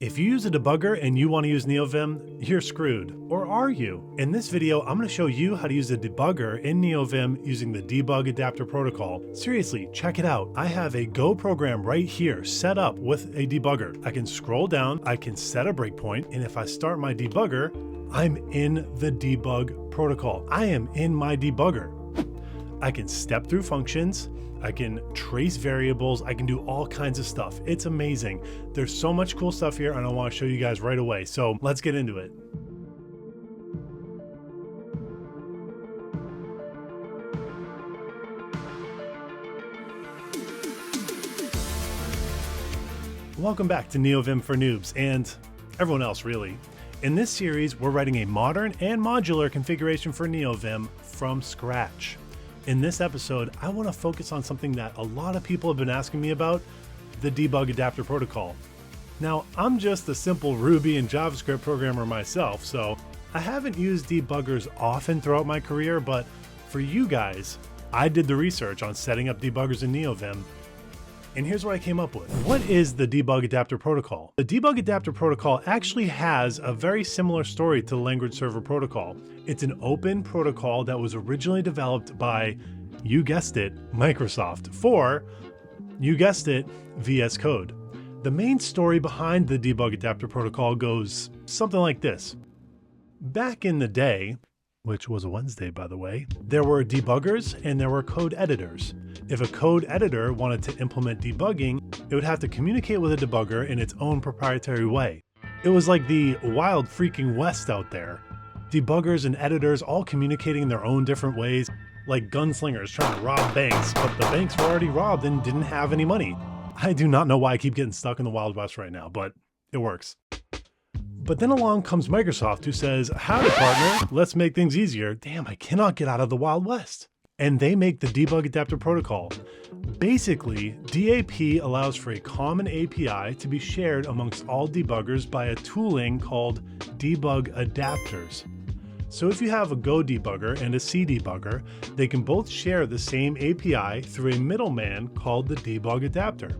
If you use a debugger and you want to use Neovim, you're screwed. Or are you? In this video, I'm going to show you how to use a debugger in Neovim using the Debug Adapter Protocol. Seriously, check it out. I have a Go program right here set up with a debugger. I can scroll down, I can set a breakpoint, and if I start my debugger, I'm in the Debug protocol. I am in my debugger. I can step through functions, I can trace variables, I can do all kinds of stuff. It's amazing. There's so much cool stuff here and I want to show you guys right away. So let's get into it. Welcome back to Neovim for Noobs and everyone else really. In this series, we're writing a modern and modular configuration for Neovim from scratch. In this episode, I want to focus on something that a lot of people have been asking me about, the Debug Adapter Protocol. Now, I'm just a simple Ruby and JavaScript programmer myself, so I haven't used debuggers often throughout my career, but for you guys, I did the research on setting up debuggers in Neovim, and here's what I came up with. What is the Debug Adapter Protocol? The Debug Adapter Protocol actually has a very similar story to the language server protocol. It's an open protocol that was originally developed by, you guessed it, Microsoft for, you guessed it, VS Code. The main story behind the Debug Adapter Protocol goes something like this. Back in the day, which was a Wednesday, by the way, there were debuggers and there were code editors. If a code editor wanted to implement debugging, it would have to communicate with a debugger in its own proprietary way. It was like the wild freaking West out there. Debuggers and editors all communicating in their own different ways, like gunslingers trying to rob banks, but the banks were already robbed and didn't have any money. I do not know why I keep getting stuck in the Wild West right now, but it works. But then along comes Microsoft who says, howdy partner, let's make things easier. Damn, I cannot get out of the Wild West. And they make the Debug Adapter Protocol. Basically, DAP allows for a common API to be shared amongst all debuggers by a tooling called Debug Adapters. So if you have a Go debugger and a C debugger, they can both share the same API through a middleman called the Debug Adapter.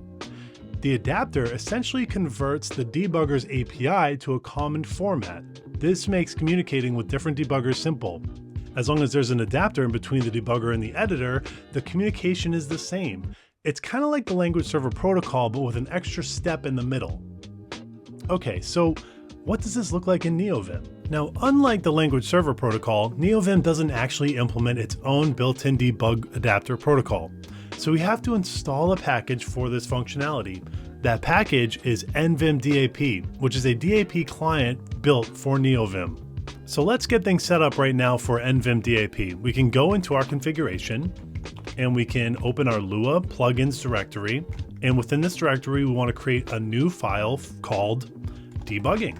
The adapter essentially converts the debugger's API to a common format. This makes communicating with different debuggers simple. As long as there's an adapter in between the debugger and the editor, the communication is the same. It's kind of like the language server protocol, but with an extra step in the middle. Okay, so what does this look like in Neovim? Now, unlike the language server protocol, Neovim doesn't actually implement its own built-in debug adapter protocol. So we have to install a package for this functionality. That package is nvim DAP, which is a DAP client built for Neovim. So let's get things set up right now for nvim DAP. We can go into our configuration and we can open our Lua plugins directory. And within this directory, we want to create a new file called debugging.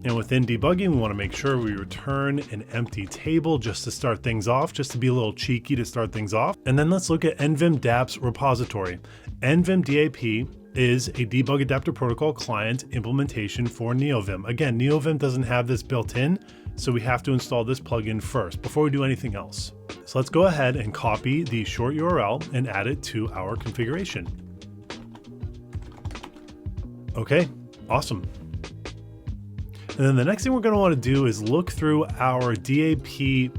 And within debugging, we want to make sure we return an empty table just to start things off, just to be a little cheeky to start things off. And then let's look at nvim dap's repository. nvim DAP is a Debug Adapter Protocol client implementation for Neovim. Again, Neovim doesn't have this built in, so we have to install this plugin first before we do anything else. So let's go ahead and copy the short URL and add it to our configuration. Okay, awesome. And then the next thing we're going to want to do is look through our DAP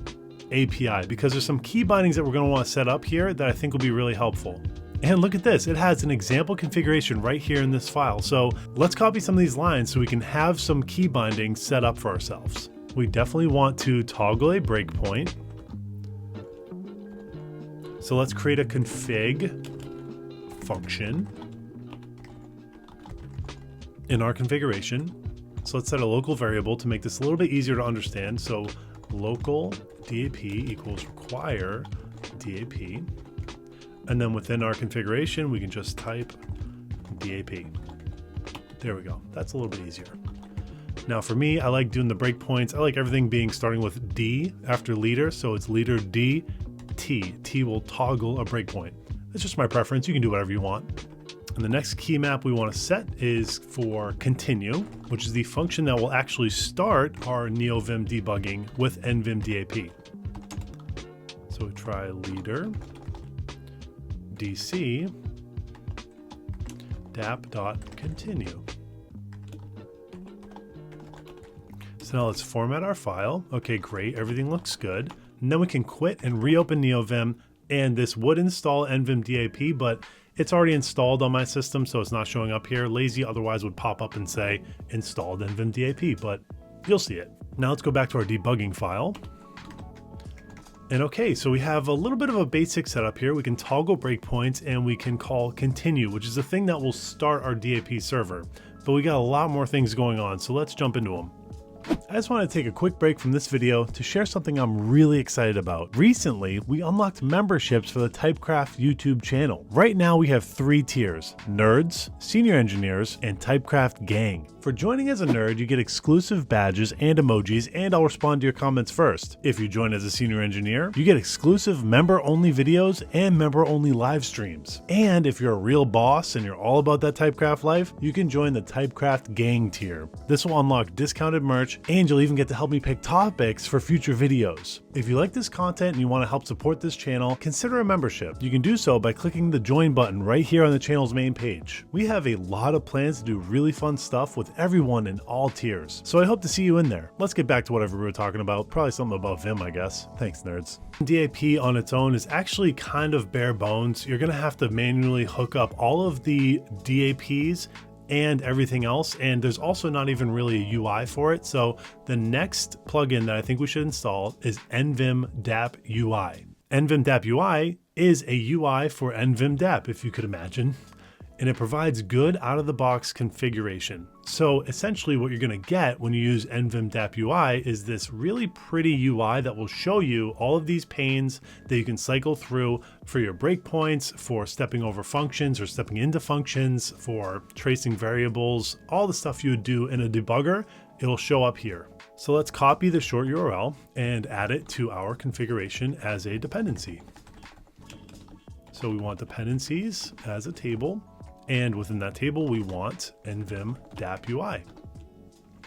API because there's some key bindings that we're going to want to set up here that I think will be really helpful. And look at this, it has an example configuration right here in this file. So let's copy some of these lines so we can have some key bindings set up for ourselves. We definitely want to toggle a breakpoint. So let's create a config function in our configuration. So let's set a local variable to make this a little bit easier to understand. So local DAP equals require DAP. And then within our configuration, we can just type DAP. There we go. That's a little bit easier. Now for me, I like doing the breakpoints. I like everything being starting with D after leader. So it's leader D, T. T will toggle a breakpoint. That's just my preference. You can do whatever you want. And the next key map we want to set is for continue, which is the function that will actually start our Neovim debugging with nvim DAP. So we try leader DC dap.continue. So now let's format our file. Okay, great, everything looks good. And then we can quit and reopen Neovim, and this would install nvim DAP, but it's already installed on my system, so it's not showing up here. Lazy otherwise would pop up and say installed nvim DAP, but you'll see it. Now let's go back to our debugging file. And okay, so we have a little bit of a basic setup here. We can toggle breakpoints and we can call continue, which is the thing that will start our DAP server. But we got a lot more things going on, so let's jump into them. I just want to take a quick break from this video to share something I'm really excited about. Recently, we unlocked memberships for the Typecraft YouTube channel. Right now we have 3 tiers: Nerds, Senior Engineers, and Typecraft Gang. For joining as a nerd, you get exclusive badges and emojis, and I'll respond to your comments first. If you join as a Senior Engineer, you get exclusive member-only videos and member-only live streams. And if you're a real boss and you're all about that Typecraft life, you can join the Typecraft Gang tier. This will unlock discounted merch, and you'll even get to help me pick topics for future videos. If you like this content and you want to help support this channel, consider a membership. You can do so by clicking the join button right here on the channel's main page. We have a lot of plans to do really fun stuff with everyone in all tiers, so I hope to see you in there. Let's get back to whatever we were talking about. Probably something about Vim, I guess. Thanks, nerds. DAP on its own is actually kind of bare bones. You're gonna have to manually hook up all of the DAPs and everything else, and there's also not even really a UI for it. So the next plugin that I think we should install is nvim DAP UI. nvim DAP UI is a UI for nvim DAP, if you could imagine, and it provides good out-of-the-box configuration. So essentially what you're gonna get when you use nvim DAP UI is this really pretty UI that will show you all of these panes that you can cycle through for your breakpoints, for stepping over functions or stepping into functions, for tracing variables, all the stuff you would do in a debugger, it'll show up here. So let's copy the short URL and add it to our configuration as a dependency. So we want dependencies as a table. And within that table, we want nvim DAP UI.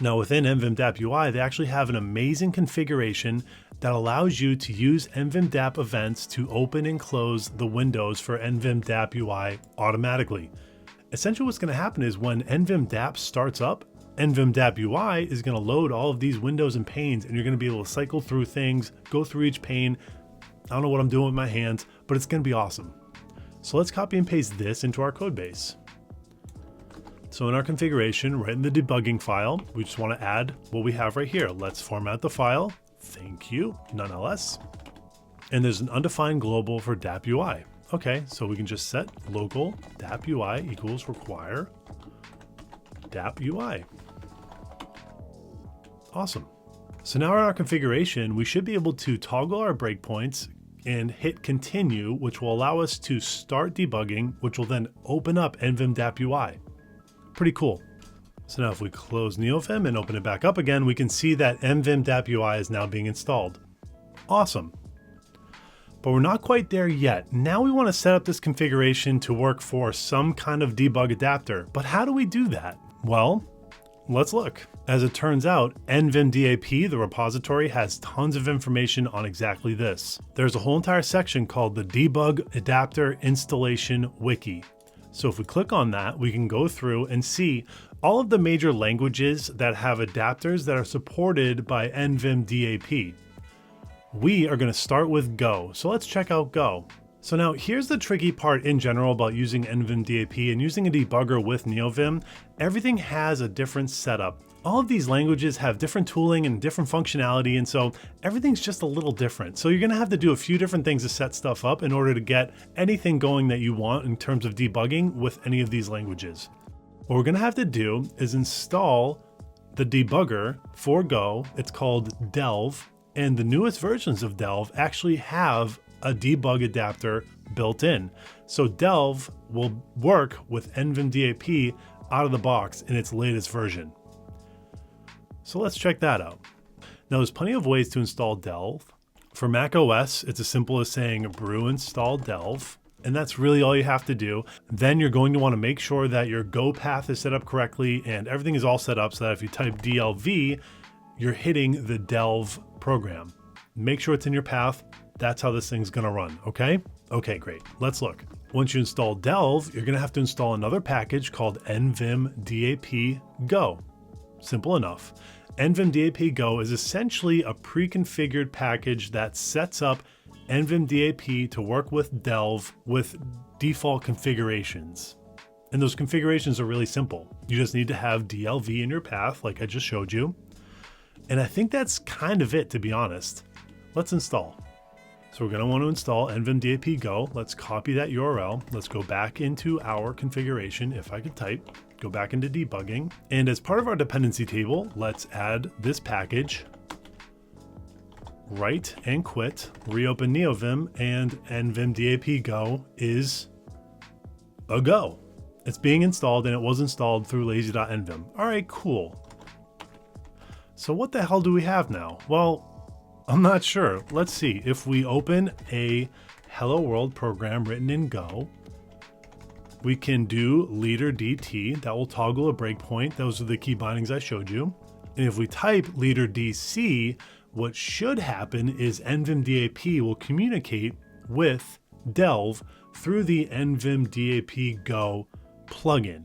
Now within nvim DAP UI, they actually have an amazing configuration that allows you to use nvim DAP events to open and close the windows for nvim DAP UI automatically. Essentially what's gonna happen is when nvim DAP starts up, nvim DAP UI is gonna load all of these windows and panes, and you're gonna be able to cycle through things, go through each pane. I don't know what I'm doing with my hands, but it's gonna be awesome. So let's copy and paste this into our code base. So in our configuration, right in the debugging file, we just want to add what we have right here. Let's format the file. Thank you, none ls. And there's an undefined global for DAP UI. Okay, so we can just set local DAP UI equals require DAP UI. Awesome. So now in our configuration, we should be able to toggle our breakpoints and hit continue, which will allow us to start debugging, which will then open up nvim DAP UI. Pretty cool. So now if we close Neovim and open it back up again, we can see that nvim DAP UI is now being installed. Awesome. But we're not quite there yet. Now we want to set up this configuration to work for some kind of debug adapter. But how do we do that? Well, let's look. As it turns out, nvim DAP, the repository, has tons of information on exactly this. There's a whole entire section called the Debug Adapter Installation Wiki. So if we click on that, we can go through and see all of the major languages that have adapters that are supported by nvim DAP. We are going to start with Go. So let's check out Go. So now here's the tricky part in general about using nvim DAP and using a debugger with Neovim. Everything has a different setup. All of these languages have different tooling and different functionality, and so everything's just a little different. So you're gonna have to do a few different things to set stuff up in order to get anything going that you want in terms of debugging with any of these languages. What we're gonna have to do is install the debugger for Go. It's called Delve, and the newest versions of Delve actually have a debug adapter built in. So Delve will work with nvim DAP out of the box in its latest version. So let's check that out. Now there's plenty of ways to install Delve. For Mac OS, it's as simple as saying brew install Delve, and that's really all you have to do. Then you're going to want to make sure that your Go path is set up correctly and everything is all set up so that if you type DLV, you're hitting the Delve program. Make sure it's in your path. That's how this thing's gonna run, okay? Okay, great, let's look. Once you install Delve, you're gonna have to install another package called nvim DAP Go. Simple enough. NVim DAP Go is essentially a pre-configured package that sets up NVim DAP to work with Delve with default configurations. And those configurations are really simple. You just need to have DLV in your path, like I just showed you. And I think that's kind of it, to be honest. Let's install. So we're going to want to install NVim DAP Go. Let's copy that URL. Let's go back into our configuration, if I could type. Go back into debugging. And as part of our dependency table, let's add this package. Write and quit, reopen Neovim, and NVim DAP Go is a go. It's being installed, and it was installed through lazy.nvim. All right, cool. So what the hell do we have now? Well, I'm not sure. Let's see. If we open a Hello World program written in Go, we can do leader DT. That will toggle a breakpoint. Those are the key bindings I showed you. And if we type leader DC, what should happen is NVim DAP will communicate with Delve through the NVim DAP Go plugin.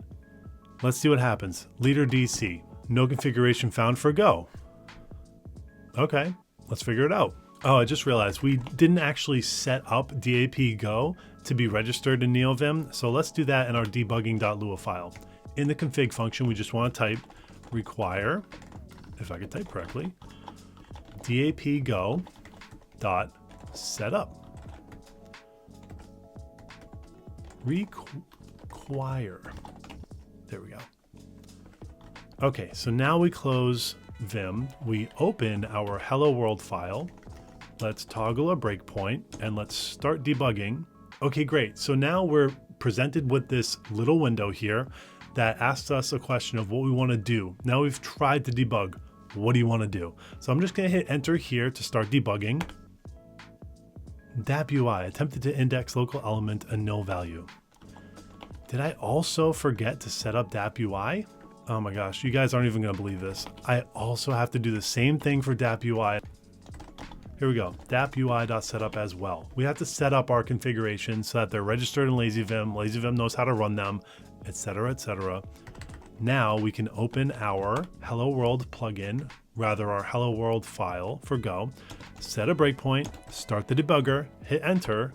Let's see what happens. Leader DC. No configuration found for Go. Okay, let's figure it out. Oh, I just realized we didn't actually set up DAP Go to be registered in Neovim, so let's do that in our debugging.lua file. In the config function, we just want to type require, if I could type correctly, DAP Go dot setup. Require. There we go. Okay, so now we close Vim. We open our Hello World file. Let's toggle a breakpoint and let's start debugging. Okay, great. So now we're presented with this little window here that asks us a question of what we want to do. Now we've tried to debug. What do you want to do? So I'm just going to hit enter here to start debugging. DAP UI attempted to index local element a null value. Did I also forget to set up DAP UI? Oh my gosh, you guys aren't even going to believe this. I also have to do the same thing for DAP UI. Here we go, DAP UI.setup as well. We have to set up our configurations so that they're registered in LazyVim. LazyVim knows how to run them, etc., etc. Now we can open our Hello World plugin, rather our Hello World file for Go, set a breakpoint, start the debugger, hit enter,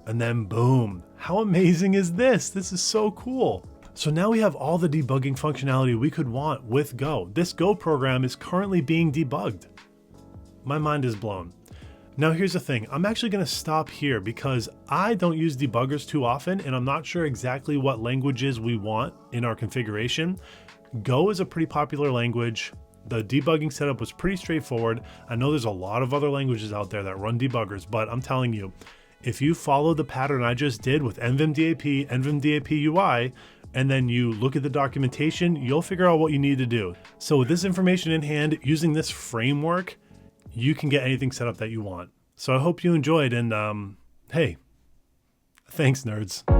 and then boom. How amazing is this? This is so cool. So now we have all the debugging functionality we could want with Go. This Go program is currently being debugged. My mind is blown. Now here's the thing, I'm actually going to stop here because I don't use debuggers too often and I'm not sure exactly what languages we want in our configuration. Go is a pretty popular language. The debugging setup was pretty straightforward. I know there's a lot of other languages out there that run debuggers, but I'm telling you, if you follow the pattern I just did with NVim DAP, NVim DAP UI, and then you look at the documentation, you'll figure out what you need to do. So with this information in hand, using this framework, you can get anything set up that you want. So I hope you enjoyed, and hey, thanks nerds.